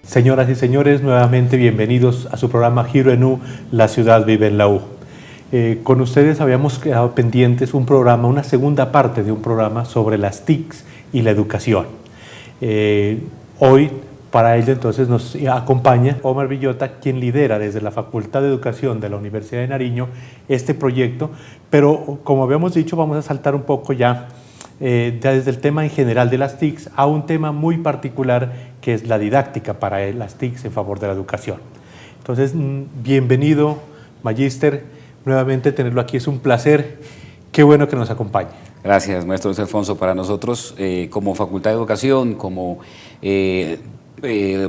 Señoras y señores, nuevamente bienvenidos a su programa Giro en U, La Ciudad Vive en la U. Con ustedes habíamos quedado pendientes una segunda parte de un programa sobre las TICs y la educación. Hoy, para ello, entonces nos acompaña Omar Villota, quien lidera desde la Facultad de Educación de la Universidad de Nariño este proyecto, pero como habíamos dicho, vamos a saltar un poco ya desde el tema en general de las TICs a un tema muy particular que es la didáctica para las TICs en favor de la educación. Entonces, bienvenido, Magíster, nuevamente tenerlo aquí, es un placer, qué bueno que nos acompañe. Gracias, maestro José Alfonso. Para nosotros, como Facultad de Educación, como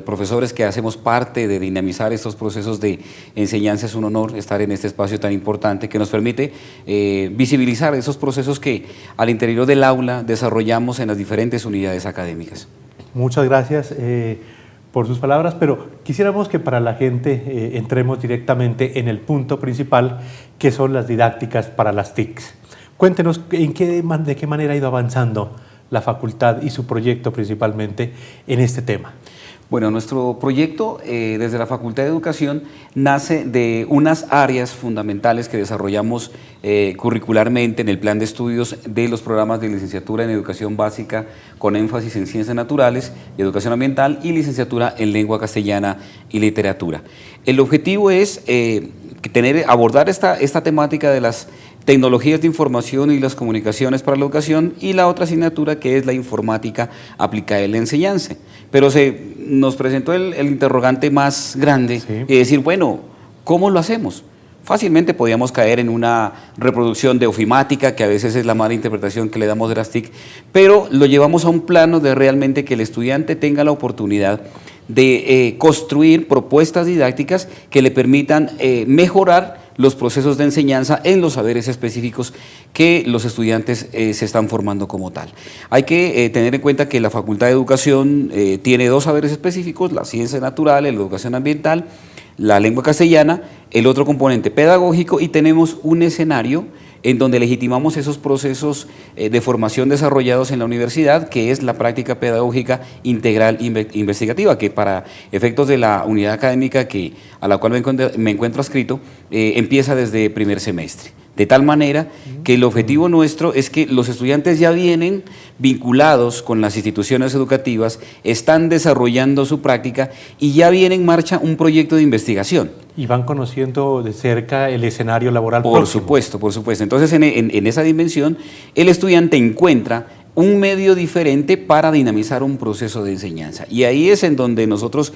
profesores que hacemos parte de dinamizar estos procesos de enseñanza, es un honor estar en este espacio tan importante que nos permite visibilizar esos procesos que al interior del aula desarrollamos en las diferentes unidades académicas. Muchas gracias por sus palabras, pero quisiéramos que para la gente entremos directamente en el punto principal, que son las didácticas para las TICs. Cuéntenos de qué manera ha ido avanzando la facultad y su proyecto principalmente en este tema. Bueno, nuestro proyecto desde la Facultad de Educación nace de unas áreas fundamentales que desarrollamos curricularmente en el plan de estudios de los programas de licenciatura en Educación Básica con énfasis en Ciencias Naturales y Educación Ambiental y licenciatura en Lengua Castellana y Literatura. El objetivo es abordar esta temática de las tecnologías de información y las comunicaciones para la educación y la otra asignatura que es la informática aplicada en la enseñanza. Pero nos presentó el interrogante más grande, sí, y decir, bueno, ¿cómo lo hacemos? Fácilmente podíamos caer en una reproducción de ofimática, que a veces es la mala interpretación que le damos de las TIC, pero lo llevamos a un plano de realmente que el estudiante tenga la oportunidad de construir propuestas didácticas que le permitan mejorar los procesos de enseñanza en los saberes específicos que los estudiantes se están formando como tal. Hay que tener en cuenta que la Facultad de Educación tiene dos saberes específicos, la ciencia natural, la educación ambiental, la lengua castellana, el otro componente pedagógico, y tenemos un escenario en donde legitimamos esos procesos de formación desarrollados en la universidad, que es la práctica pedagógica integral investigativa, que para efectos de la unidad académica a la cual me encuentro adscrito, empieza desde primer semestre. De tal manera que el objetivo nuestro es que los estudiantes ya vienen vinculados con las instituciones educativas, están desarrollando su práctica y ya viene en marcha un proyecto de investigación. Y van conociendo de cerca el escenario laboral próximo. Por supuesto. Entonces, en esa dimensión, el estudiante encuentra un medio diferente para dinamizar un proceso de enseñanza. Y ahí es en donde nosotros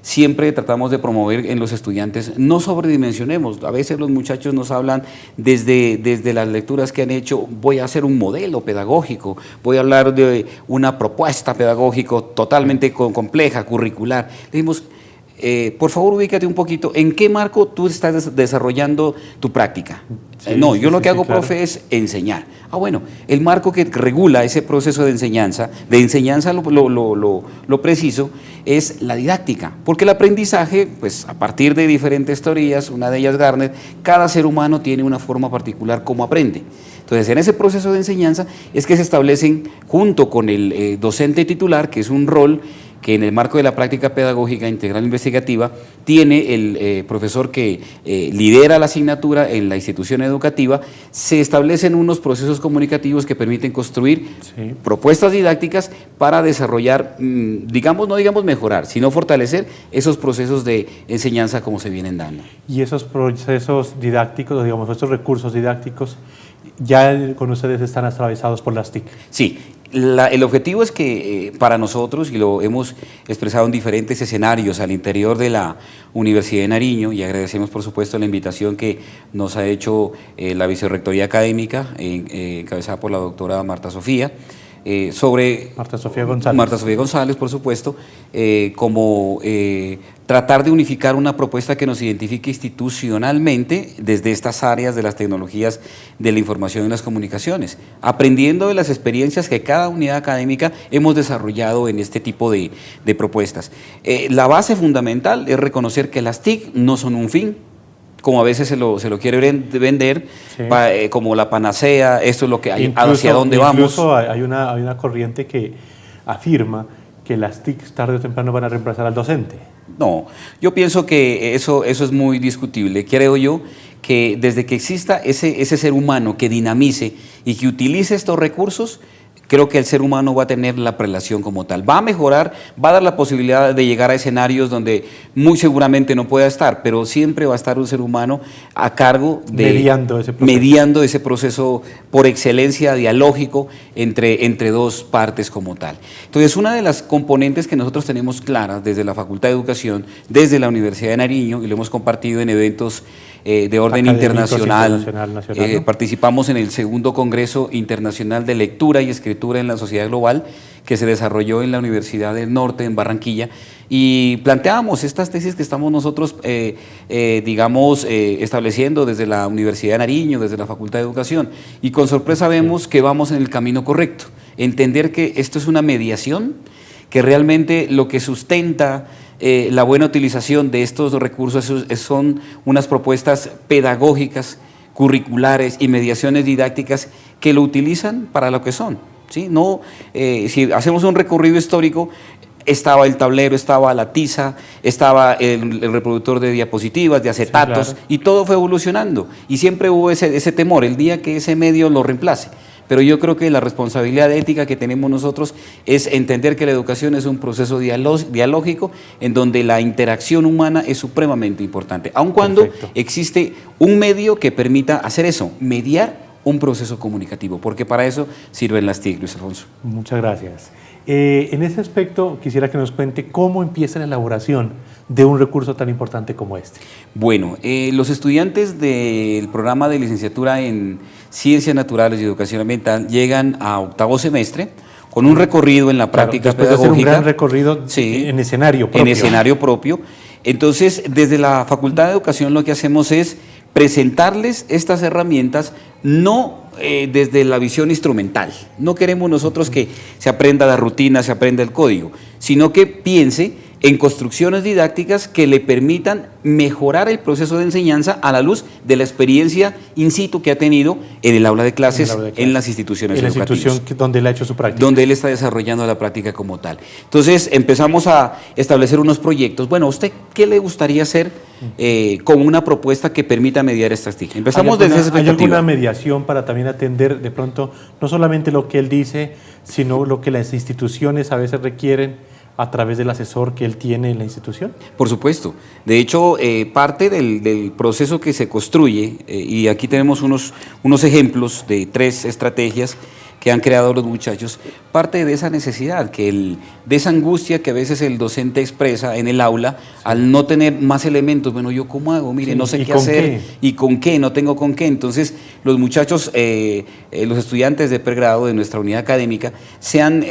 siempre tratamos de promover en los estudiantes, no sobredimensionemos. A veces los muchachos nos hablan desde las lecturas que han hecho, voy a hacer un modelo pedagógico, voy a hablar de una propuesta pedagógica totalmente compleja, curricular. Le dijimos, por favor, ubícate un poquito, ¿en qué marco tú estás desarrollando tu práctica? Yo lo que hago, claro, profe, es enseñar. Bueno, el marco que regula ese proceso de enseñanza lo preciso es la didáctica, porque el aprendizaje, pues a partir de diferentes teorías, una de ellas Garner, cada ser humano tiene una forma particular como aprende. Entonces, en ese proceso de enseñanza es que se establecen, junto con el docente titular, que es un rol que en el marco de la práctica pedagógica integral investigativa tiene el profesor que lidera la asignatura en la institución educativa, se establecen unos procesos comunicativos que permiten construir propuestas didácticas para desarrollar, no digamos mejorar, sino fortalecer esos procesos de enseñanza como se vienen dando. Y esos procesos didácticos, digamos, estos recursos didácticos, ya con ustedes están atravesados por las TIC. Sí. El objetivo es que para nosotros, y lo hemos expresado en diferentes escenarios al interior de la Universidad de Nariño, y agradecemos por supuesto la invitación que nos ha hecho la Vicerrectoría Académica, encabezada por la doctora Marta Sofía, sobre Marta Sofía González. Marta Sofía González, por supuesto, como tratar de unificar una propuesta que nos identifique institucionalmente desde estas áreas de las tecnologías de la información y las comunicaciones, aprendiendo de las experiencias que cada unidad académica hemos desarrollado en este tipo de propuestas. La base fundamental es reconocer que las TIC no son un fin, como a veces se lo quiere vender, sí, como la panacea, esto es lo que hay, hacia dónde vamos. Incluso hay una corriente que afirma que las TIC tarde o temprano van a reemplazar al docente. No, yo pienso que eso es muy discutible. Creo yo que desde que exista ese ser humano que dinamice y que utilice estos recursos, creo que el ser humano va a tener la prelación como tal. Va a mejorar, va a dar la posibilidad de llegar a escenarios donde muy seguramente no pueda estar, pero siempre va a estar un ser humano a cargo de mediando ese proceso por excelencia dialógico entre dos partes como tal. Entonces, una de las componentes que nosotros tenemos claras desde la Facultad de Educación, desde la Universidad de Nariño, y lo hemos compartido en eventos de orden internacional, participamos en el segundo Congreso Internacional de Lectura y Escritura en la Sociedad Global, que se desarrolló en la Universidad del Norte, en Barranquilla, y planteábamos estas tesis que estamos nosotros, estableciendo desde la Universidad de Nariño, desde la Facultad de Educación, y con sorpresa vemos que vamos en el camino correcto, entender que esto es una mediación, que realmente lo que sustenta la buena utilización de estos recursos son unas propuestas pedagógicas, curriculares y mediaciones didácticas que lo utilizan para lo que son, ¿sí? No, si hacemos un recorrido histórico, estaba el tablero, estaba la tiza, estaba el reproductor de diapositivas, de acetatos, sí, claro, y todo fue evolucionando y siempre hubo ese temor, el día que ese medio lo reemplace. Pero yo creo que la responsabilidad ética que tenemos nosotros es entender que la educación es un proceso dialógico en donde la interacción humana es supremamente importante, aun cuando existe un medio que permita hacer eso, mediar un proceso comunicativo, porque para eso sirven las TIC, Luis Alfonso. Muchas gracias. En ese aspecto quisiera que nos cuente cómo empieza la elaboración de un recurso tan importante como este. Bueno, los estudiantes del programa de licenciatura en Ciencias Naturales y Educación Ambiental llegan a octavo semestre con un recorrido en la práctica pedagógica. De hacer un gran recorrido, sí, en escenario propio. En escenario propio. Entonces, desde la Facultad de Educación lo que hacemos es presentarles estas herramientas, no desde la visión instrumental. No queremos nosotros que se aprenda la rutina, se aprenda el código, sino que piense en construcciones didácticas que le permitan mejorar el proceso de enseñanza a la luz de la experiencia in situ que ha tenido en el aula de clases, en las instituciones educativas. En la institución donde él ha hecho su práctica. Donde él está desarrollando la práctica como tal. Entonces empezamos a establecer unos proyectos. Bueno, ¿a usted qué le gustaría hacer con una propuesta que permita mediar estas TIC? Empezamos desde esa expectativa. ¿Hay alguna mediación para también atender de pronto no solamente lo que él dice, sino lo que las instituciones a veces requieren a través del asesor que él tiene en la institución? Por supuesto. De hecho, parte del proceso que se construye, y aquí tenemos unos ejemplos de 3 estrategias que han creado los muchachos, parte de esa necesidad, de esa angustia que a veces el docente expresa en el aula, sí, al no tener más elementos. Bueno, ¿yo cómo hago? Mire, sí, no sé qué hacer. ¿Y con qué? No tengo con qué. Entonces, los muchachos, los estudiantes de pregrado de nuestra unidad académica, se han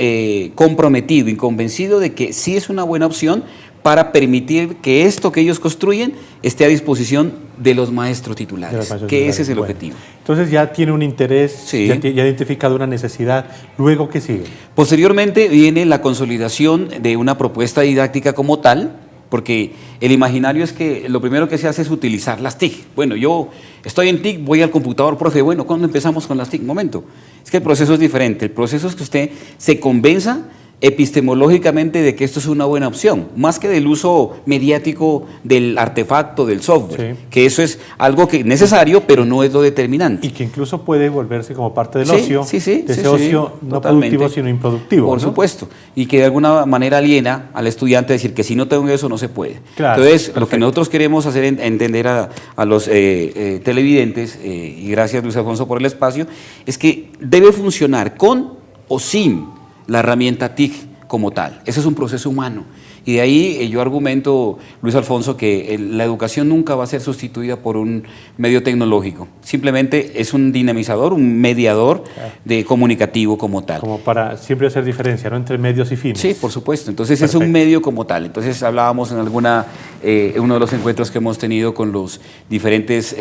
comprometido y convencido de que sí es una buena opción para permitir que esto que ellos construyen esté a disposición de los maestros titulares, que ese es el objetivo. Entonces ya tiene un interés, sí, ya ha identificado una necesidad, ¿luego qué sigue? Posteriormente viene la consolidación de una propuesta didáctica como tal, porque el imaginario es que lo primero que se hace es utilizar las TIC. Bueno, yo estoy en TIC, voy al computador, profe, bueno, ¿cuándo empezamos con las TIC? Momento, es que el proceso es diferente, el proceso es que usted se convenza epistemológicamente de que esto es una buena opción, más que del uso mediático del artefacto, del software, sí, que eso es algo que necesario, pero no es lo determinante. Y que incluso puede volverse como parte del ocio, de ese ocio no productivo, sino improductivo. Por supuesto, y que de alguna manera aliena al estudiante decir que si no tengo eso no se puede. Claro, entonces, perfecto, lo que nosotros queremos hacer entender a los televidentes, y gracias Luis Alfonso por el espacio, es que debe funcionar con o sin la herramienta TIC como tal. Ese es un proceso humano. Y de ahí yo argumento, Luis Alfonso, que la educación nunca va a ser sustituida por un medio tecnológico. Simplemente es un dinamizador, un mediador de comunicativo como tal. Como para siempre hacer diferencia, ¿no?, entre medios y fines. Sí, por supuesto. Entonces perfecto, es un medio como tal. Entonces hablábamos en uno de los encuentros que hemos tenido con los diferentes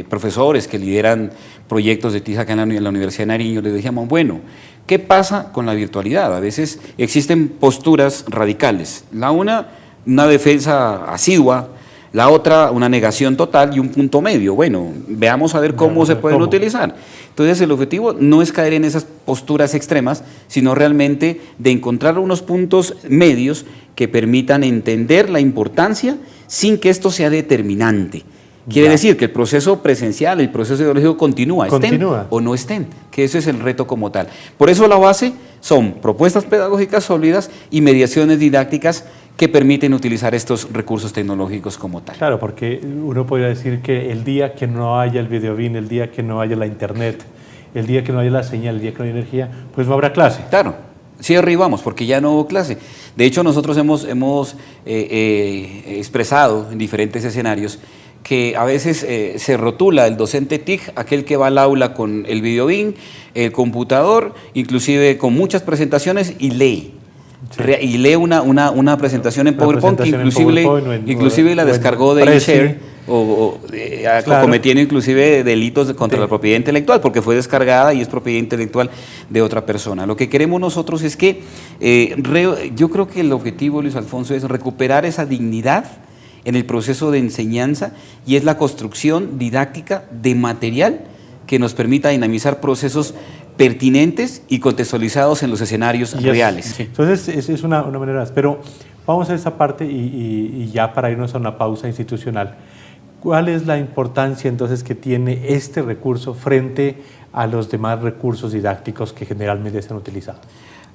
profesores que lideran proyectos de TIC acá en la Universidad de Nariño. Les decíamos, bueno, ¿qué pasa con la virtualidad? A veces existen posturas radicales. Una defensa asidua, la otra una negación total y un punto medio. Bueno, veamos a ver cómo se pueden utilizar. Entonces el objetivo no es caer en esas posturas extremas, sino realmente de encontrar unos puntos medios que permitan entender la importancia sin que esto sea determinante. Quiere decir que el proceso presencial, el proceso ideológico continúa, estén o no estén, que ese es el reto como tal. Por eso la base son propuestas pedagógicas sólidas y mediaciones didácticas que permiten utilizar estos recursos tecnológicos como tal. Claro, porque uno podría decir que el día que no haya el videobin, el día que no haya la internet, el día que no haya la señal, el día que no haya energía, pues no habrá clase. Claro, cierre y vamos, porque ya no hubo clase. De hecho, nosotros hemos expresado en diferentes escenarios que a veces se rotula el docente TIC, aquel que va al aula con el videobin, el computador, inclusive con muchas presentaciones y lee. Sí. Y lee una presentación en PowerPoint que inclusive la descargó de eShare claro, cometiendo inclusive delitos contra la propiedad intelectual porque fue descargada y es propiedad intelectual de otra persona. Lo que queremos nosotros es que yo creo que el objetivo, Luis Alfonso, es recuperar esa dignidad en el proceso de enseñanza y es la construcción didáctica de material que nos permita dinamizar procesos pertinentes y contextualizados en los escenarios reales. Sí. Entonces es una manera más, pero vamos a esa parte y ya para irnos a una pausa institucional. ¿Cuál es la importancia entonces que tiene este recurso frente a los demás recursos didácticos que generalmente se han utilizado?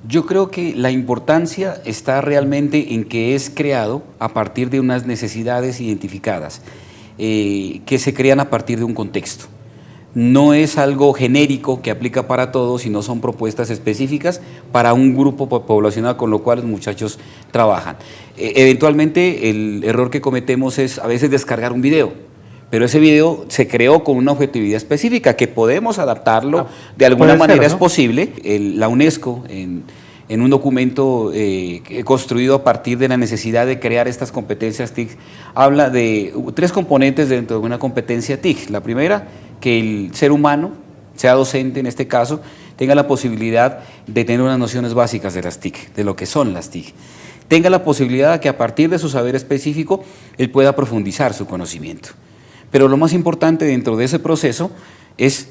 Yo creo que la importancia está realmente en que es creado a partir de unas necesidades identificadas, que se crean a partir de un contexto. No es algo genérico que aplica para todos, sino son propuestas específicas para un grupo poblacional con lo cual los muchachos trabajan. Eventualmente el error que cometemos es a veces descargar un video, pero ese video se creó con una objetividad específica que podemos adaptarlo de alguna manera, ¿no? Es posible. La UNESCO en un documento construido a partir de la necesidad de crear estas competencias TIC, habla de 3 componentes dentro de una competencia TIC. La primera, que el ser humano, sea docente en este caso, tenga la posibilidad de tener unas nociones básicas de las TIC, de lo que son las TIC. Tenga la posibilidad de que a partir de su saber específico, él pueda profundizar su conocimiento. Pero lo más importante dentro de ese proceso es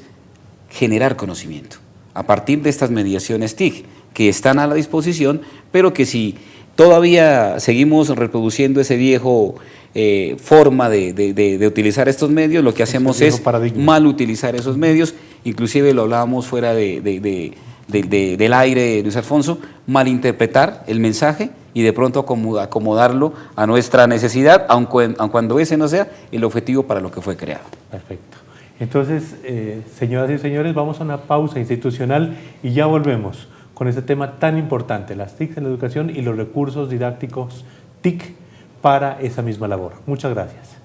generar conocimiento a partir de estas mediaciones TIC, que están a la disposición, pero que si todavía seguimos reproduciendo ese viejo forma de utilizar estos medios, lo que hacemos es mal utilizar esos medios, inclusive lo hablábamos fuera del aire, Luis Alfonso, malinterpretar el mensaje y de pronto acomodarlo a nuestra necesidad, aun cuando ese no sea el objetivo para lo que fue creado. Perfecto. Entonces, señoras y señores, vamos a una pausa institucional y ya volvemos con este tema tan importante, las TIC en la educación y los recursos didácticos TIC para esa misma labor. Muchas gracias.